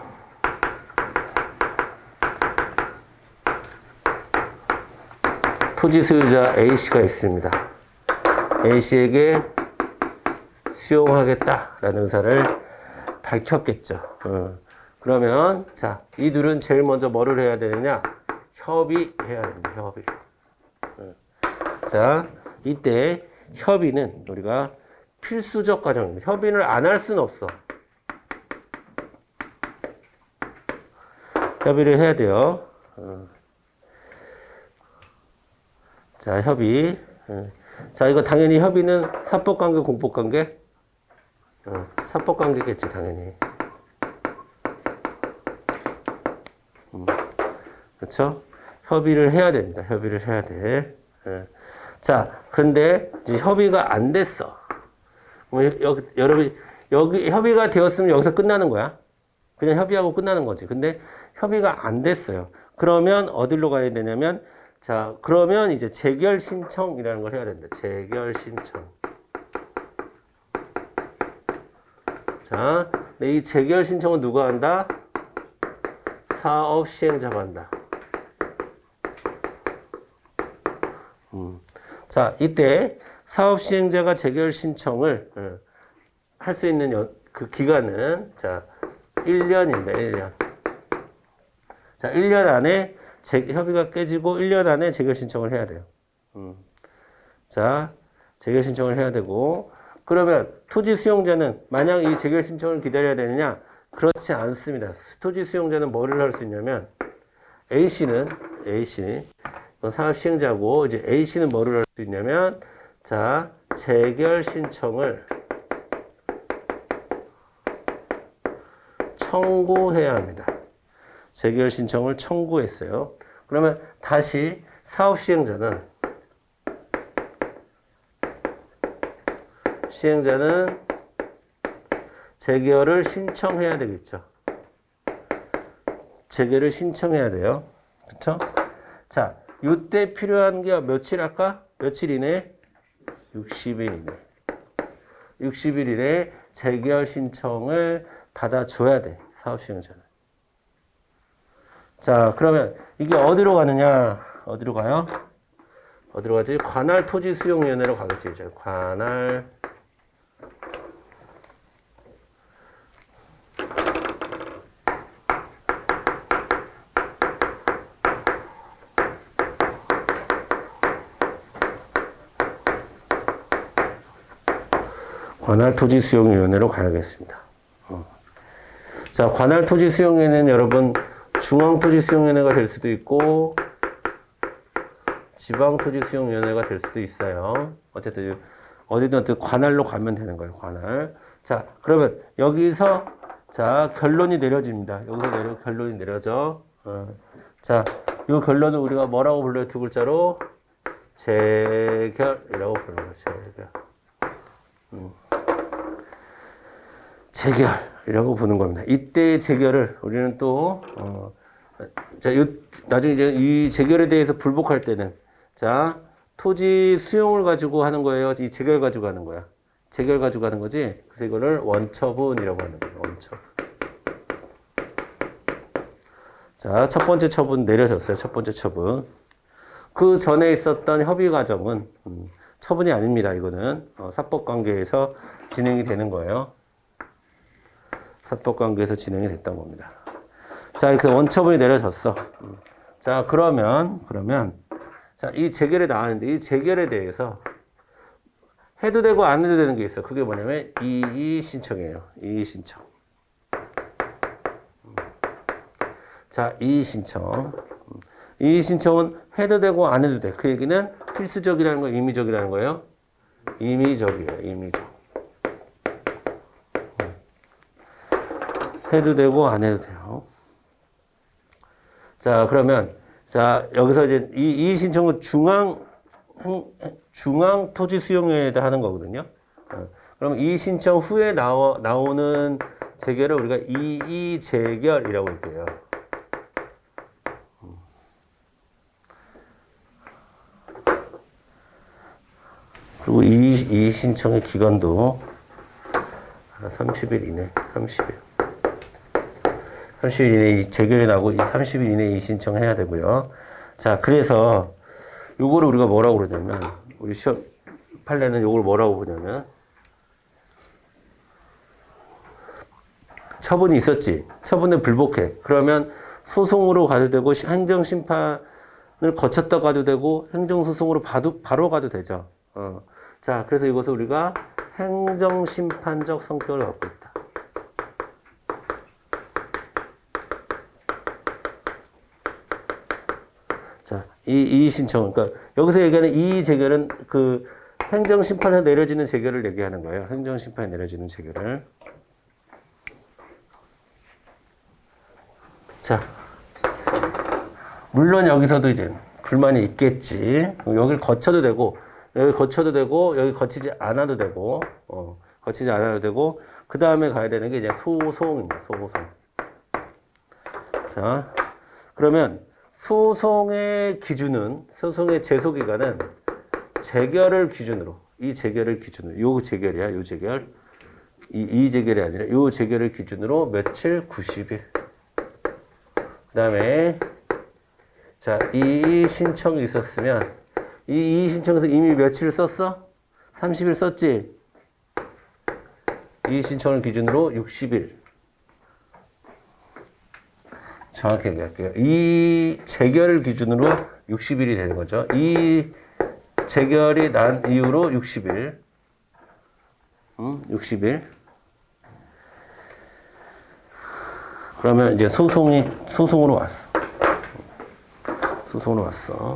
토지 소유자 A씨가 있습니다. A씨에게 수용하겠다라는 의사를 밝혔겠죠. 그러면, 자, 이 둘은 제일 먼저 뭐를 해야 되느냐? 협의해야 됩니다, 협의. 자, 이때 협의는 우리가 필수적 과정입니다. 협의를 안 할 수는 없어. 협의를 해야 돼요. 자, 협의. 자, 이거 당연히 협의는 사법관계, 공법관계? 사법관계겠지, 당연히. 그렇죠? 협의를 해야 됩니다. 협의를 해야 돼. 자, 근데 이제 협의가 안 됐어. 여러분, 여기 협의가 되었으면 여기서 끝나는 거야. 그냥 협의하고 끝나는 거지. 근데 협의가 안 됐어요. 그러면 어디로 가야 되냐면, 자, 그러면 이제 재결 신청이라는 걸 해야 된다. 재결 신청. 자, 이 재결 신청은 누가 한다? 사업 시행자가 한다. 자, 이때 사업 시행자가 재결 신청을 할 수 있는 그 기간은 자, 1년입니다. 1년. 자, 1년 안에 협의가 깨지고 1년 안에 재결 신청을 해야 돼요. 자, 재결 신청을 해야 되고 그러면 토지 수용자는 만약 이 재결 신청을 기다려야 되느냐? 그렇지 않습니다. 토지 수용자는 뭐를 할 수 있냐면 A씨는 사업 시행자고 이제 A씨는 뭐를 할 수 있냐면 자, 재결 신청을 청구해야 합니다. 재결 신청을 청구했어요. 그러면 다시 사업 시행자는 재결을 신청해야 되겠죠. 재결을 신청해야 돼요. 그렇죠? 자, 이때 필요한 게 며칠 아까? 며칠 이내? 60일 이내. 60일 이내 재결 신청을 받아줘야 돼. 사업 시행자는. 자, 그러면 이게 어디로 가느냐? 어디로 가요? 어디로 가지? 관할 토지 수용위원회로 가겠지. 이제 관할 토지수용위원회로 가야겠습니다. 자, 관할 토지수용위원회는 여러분 중앙토지수용위원회가 될 수도 있고 지방토지수용위원회가 될 수도 있어요. 어쨌든 어디든 관할로 가면 되는 거예요. 관할. 자, 그러면 여기서 자 결론이 내려집니다. 여기서 결론이 내려져. 자, 이 결론은 우리가 뭐라고 불러요? 두 글자로 재결이라고 부르는 거예요. 재결. 재결이라고 부르는 겁니다. 이때의 재결을 우리는 또 자, 나중에 이제 이 재결에 대해서 불복할 때는 자, 토지 수용을 가지고 하는 거예요. 이 재결 가지고 하는 거야. 재결 가지고 하는 거지. 그래서 이거를 원처분이라고 하는 거예요. 원처분. 자, 첫 번째 처분 내려졌어요. 첫 번째 처분. 그 전에 있었던 협의 과정은 처분이 아닙니다. 이거는 사법관계에서 진행이 되는 거예요. 사법관계에서 진행이 됐던 겁니다. 자, 이렇게 원처분이 내려졌어. 자, 그러면 자, 이 재결에 나왔는데 이 재결에 대해서 해도 되고 안 해도 되는 게 있어요. 그게 뭐냐면 이의 신청이에요. 이의 신청. 자, 이의 신청. 이의 신청은 해도 되고 안 해도 돼. 그 얘기는 필수적이라는 거예요, 임의적이라는 거예요? 임의적이에요. 임의적. 해도 되고 안 해도 돼요. 자, 그러면 자, 여기서 이제 이 신청은 중앙 토지 수용위원회에다 하는 거거든요. 그럼 이 신청 후에 나오는 재결을 우리가 이의 재결이라고 할게요. 그리고 이 신청의 기간도 30일 이내, 30일. 30일 이내에 재결이 나고 30일 이내에 이 신청해야 되고요. 자, 그래서 요거를 우리가 뭐라고 그러냐면 우리 시험 판례는 요걸 뭐라고 보냐면 처분이 있었지. 처분에 불복해. 그러면 소송으로 가도 되고 행정심판을 거쳤다 가도 되고 행정소송으로 바로 가도 되죠. 자, 그래서 이것을 우리가 행정심판적 성격을 갖고 있다. 이의 신청. 그러니까 여기서 얘기하는 이의 재결은 그 행정심판에 내려지는 재결을 얘기하는 거예요. 행정심판에 내려지는 재결을. 자, 물론 여기서도 이제 불만이 있겠지. 여기를 거쳐도 되고, 여기 거쳐도 되고, 여기 거치지 않아도 되고, 거치지 않아도 되고, 그 다음에 가야 되는 게 이제 소송입니다. 소송. 자, 그러면 소송의 기준은, 소송의 제소기간은 재결을 기준으로, 이 재결을 기준으로, 요 재결이야, 요 재결. 이 재결이 아니라 요 재결을 기준으로 며칠? 90일. 그 다음에 자, 이 신청이 있었으면 이 신청에서 이미 며칠 썼어? 30일 썼지? 이 신청을 기준으로 60일. 정확히 얘기할게요. 이 재결을 기준으로 60일이 되는 거죠. 이 재결이 난 이후로 60일. 60일. 그러면 이제 소송으로 왔어. 소송으로 왔어.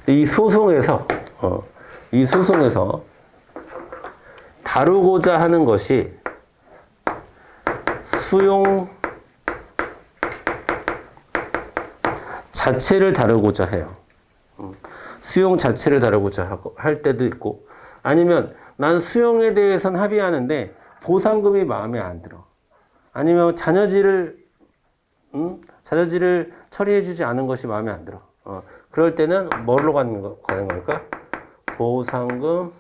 이 소송에서 다루고자 하는 것이 수용 자체를 다루고자 해요. 수용 자체를 다루고자 할 때도 있고, 아니면 난 수용에 대해서는 합의하는데 보상금이 마음에 안 들어. 아니면 자녀지를 처리해주지 않은 것이 마음에 안 들어. 그럴 때는 뭘로 가는 걸까? 보상금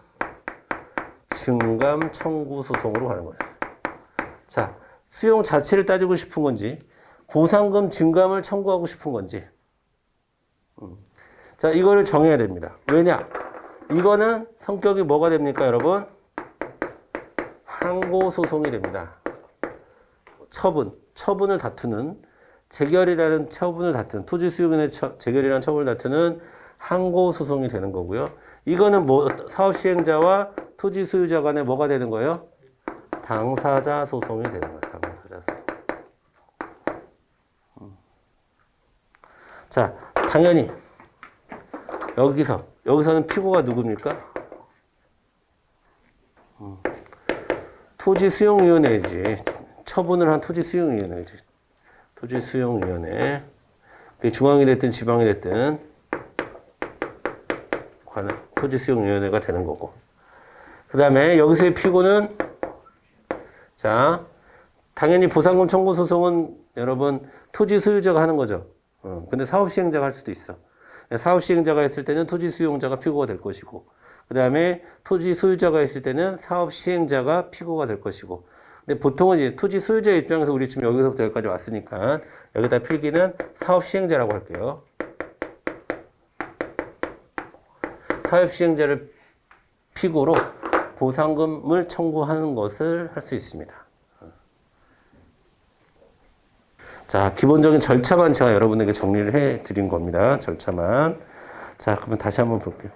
증감 청구 소송으로 가는 거예요. 자, 수용 자체를 따지고 싶은 건지, 보상금 증감을 청구하고 싶은 건지. 자, 이거를 정해야 됩니다. 왜냐? 이거는 성격이 뭐가 됩니까, 여러분? 항고소송이 됩니다. 처분을 다투는, 재결이라는 처분을 다투는, 토지 수용인의 재결이라는 처분을 다투는 항고소송이 되는 거고요. 이거는 뭐, 사업시행자와 토지 소유자 간에 뭐가 되는 거예요? 당사자 소송이 되는 거예요. 당사자 소송. 자, 당연히 여기서는 피고가 누굽니까? 토지수용위원회지. 처분을 한 토지수용위원회지. 토지수용위원회. 중앙이 됐든 지방이 됐든 토지수용위원회가 되는 거고. 그 다음에 여기서의 피고는, 자, 당연히 보상금 청구 소송은 여러분 토지 소유자가 하는 거죠. 근데 사업시행자가 할 수도 있어. 사업시행자가 했을 때는 토지 수용자가 피고가 될 것이고, 그 다음에 토지 소유자가 했을 때는 사업시행자가 피고가 될 것이고, 근데 보통은 이제 토지 소유자 입장에서 우리 지금 여기서부터 여기까지 왔으니까 여기다 필기는 사업시행자라고 할게요. 사업시행자를 피고로 보상금을 청구하는 것을 할 수 있습니다. 자, 기본적인 절차만 제가 여러분에게 정리를 해 드린 겁니다. 절차만. 자, 그러면 다시 한번 볼게요.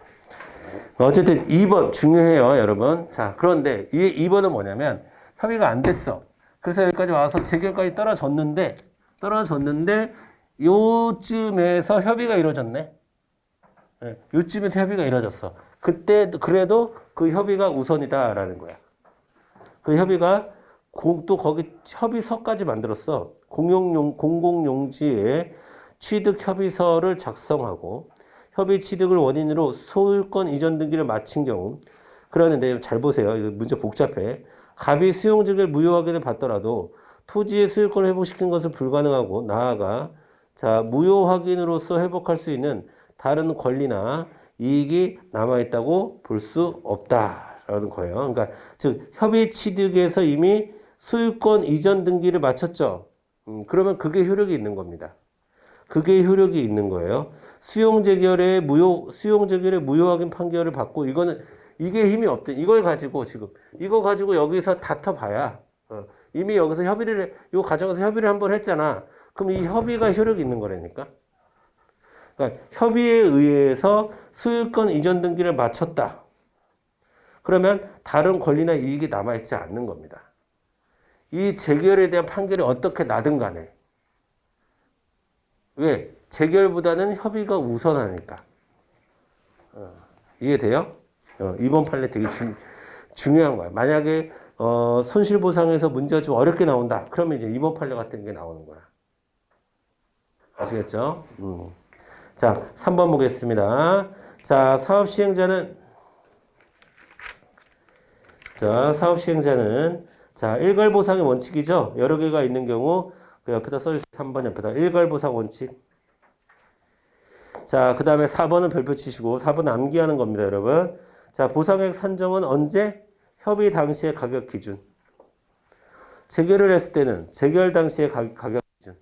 어쨌든 2번 중요해요, 여러분. 자, 그런데 이 2번은 뭐냐면 협의가 안 됐어. 그래서 여기까지 와서 재결까지 떨어졌는데 요쯤에서 협의가 이루어졌네. 네, 요쯤에서 협의가 이루어졌어. 그때 그래도 그 협의가 우선이다라는 거야. 그 협의가 또 거기 협의서까지 만들었어. 공공용지에 취득협의서를 작성하고 협의 취득을 원인으로 소유권 이전 등기를 마친 경우, 그러는데 잘 보세요. 이거 문제 복잡해. 갑이 수용직을 무효 확인을 받더라도 토지의 소유권을 회복시킨 것은 불가능하고, 나아가 자, 무효 확인으로서 회복할 수 있는 다른 권리나 이익이 남아있다고 볼 수 없다라는 거예요. 그러니까 즉 협의 취득에서 이미 소유권 이전 등기를 마쳤죠. 그러면 그게 효력이 있는 겁니다. 그게 효력이 있는 거예요. 수용 재결의 무효 확인 판결을 받고, 이게 힘이 없대. 이거 가지고 여기서 다퉈봐야, 이미 여기서 요 과정에서 협의를 한번 했잖아. 그럼 이 협의가 효력이 있는 거라니까. 그러니까 협의에 의해서 소유권 이전 등기를 마쳤다. 그러면 다른 권리나 이익이 남아있지 않는 겁니다. 이 재결에 대한 판결이 어떻게 나든 간에. 왜? 재결보다는 협의가 우선하니까. 이해돼요? 이번 판례 되게 중요한 거야. 만약에 손실보상에서 문제가 좀 어렵게 나온다. 그러면 이제 이번 판례 같은 게 나오는 거야. 아시겠죠? 자, 3번 보겠습니다. 자, 사업시행자는 자, 일괄보상의 원칙이죠. 여러 개가 있는 경우 그 옆에다 써주세요. 3번 옆에다 일괄보상 원칙. 자, 그 다음에 4번은 별표 치시고 4번 암기하는 겁니다, 여러분. 자, 보상액 산정은 언제? 협의 당시의 가격 기준. 재결을 했을 때는 재결 당시의 가격 기준.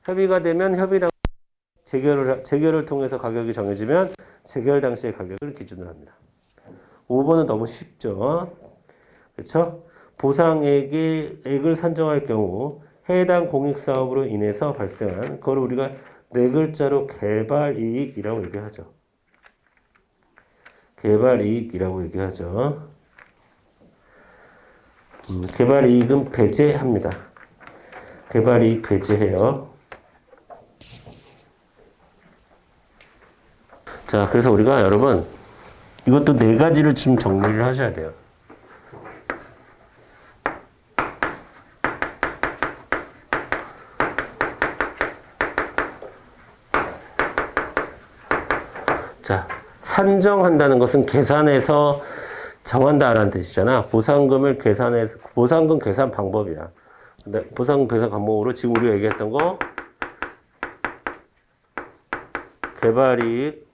협의가 되면 협의랑 재결을 통해서 가격이 정해지면 재결 당시의 가격을 기준으로 합니다. 5번은 너무 쉽죠. 그렇죠? 보상액을 산정할 경우 해당 공익사업으로 인해서 발생한 그걸 우리가 네 글자로 개발이익이라고 얘기하죠. 개발이익이라고 얘기하죠. 개발이익은 배제합니다. 개발이익 배제해요. 자, 그래서 우리가 여러분 이것도 네 가지를 좀 정리를 하셔야 돼요. 자, 산정한다는 것은 계산해서 정한다라는 뜻이잖아. 보상금을 계산해서, 보상금 계산 방법이야. 근데 보상금 계산 방법으로 지금 우리가 얘기했던 거, 개발이익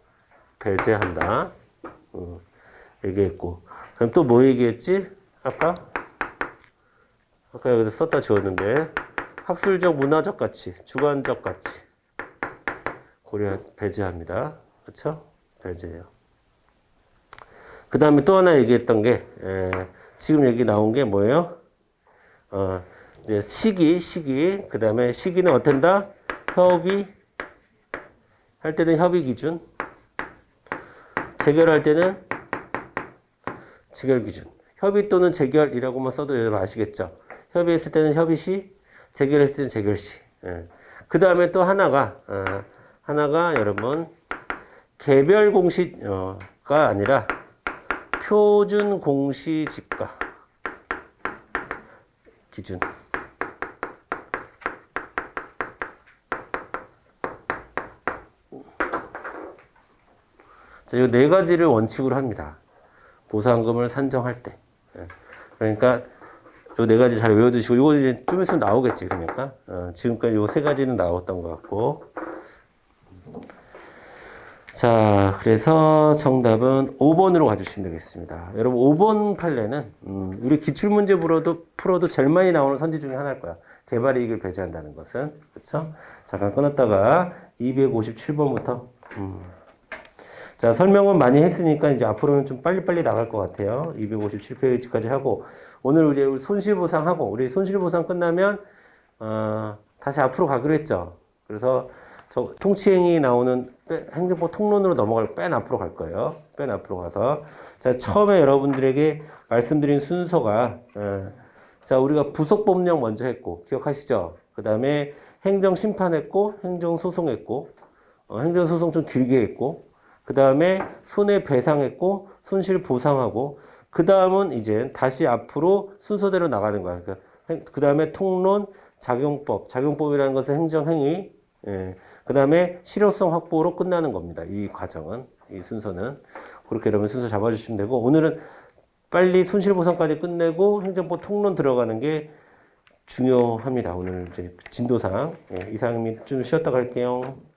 배제한다. 얘기했고. 그럼 또 뭐 얘기했지? 아까 여기서 썼다 지웠는데, 학술적, 문화적 가치, 주관적 가치. 고려, 배제합니다. 그쵸? 배제예요. 그 다음에 또 하나 얘기했던 게, 지금 얘기 나온 게 뭐예요? 이제 시기. 그 다음에 시기는 어텐다? 협의. 할 때는 협의 기준. 재결할 때는 재결 기준. 협의 또는 재결이라고만 써도 여러분 아시겠죠? 협의했을 때는 협의 시, 재결했을 때는 재결 시. 그 다음에 또 하나가 여러분, 개별 공시가 아니라 표준 공시지가 기준. 자, 이 네 가지를 원칙으로 합니다. 보상금을 산정할 때. 그러니까 이 네 가지 잘 외워두시고, 이거 이제 좀 있으면 나오겠지. 그러니까 지금까지 이 세 가지는 나왔던 것 같고. 자, 그래서 정답은 5번으로 가주시면 되겠습니다. 여러분, 5번 판례는 우리 기출문제 풀어도 제일 많이 나오는 선지 중에 하나일 거야. 개발이익을 배제한다는 것은. 그렇죠? 잠깐 끊었다가 257번부터. 자, 설명은 많이 했으니까 이제 앞으로는 좀 빨리빨리 나갈 것 같아요. 257페이지까지 하고, 오늘 우리 손실보상하고, 우리 손실보상 끝나면, 다시 앞으로 가기로 했죠. 그래서 저 통치행위 나오는 행정법 통론으로 넘어갈 맨 앞으로 갈 거예요. 맨 앞으로 가서. 자, 처음에 여러분들에게 말씀드린 순서가, 자, 우리가 부속법령 먼저 했고, 기억하시죠? 그 다음에 행정심판했고, 행정소송했고, 행정소송 좀 길게 했고, 그 다음에 손해배상했고, 손실보상하고, 그 다음은 이제 다시 앞으로 순서대로 나가는 거야. 그 다음에 통론, 작용법이라는 것은 행정행위, 그 다음에 실효성 확보로 끝나는 겁니다. 이 과정은, 이 순서는. 그렇게 여러분 순서 잡아주시면 되고, 오늘은 빨리 손실보상까지 끝내고 행정법 통론 들어가는 게 중요합니다. 오늘 이제 진도상. 이상입니다. 좀 쉬었다 갈게요.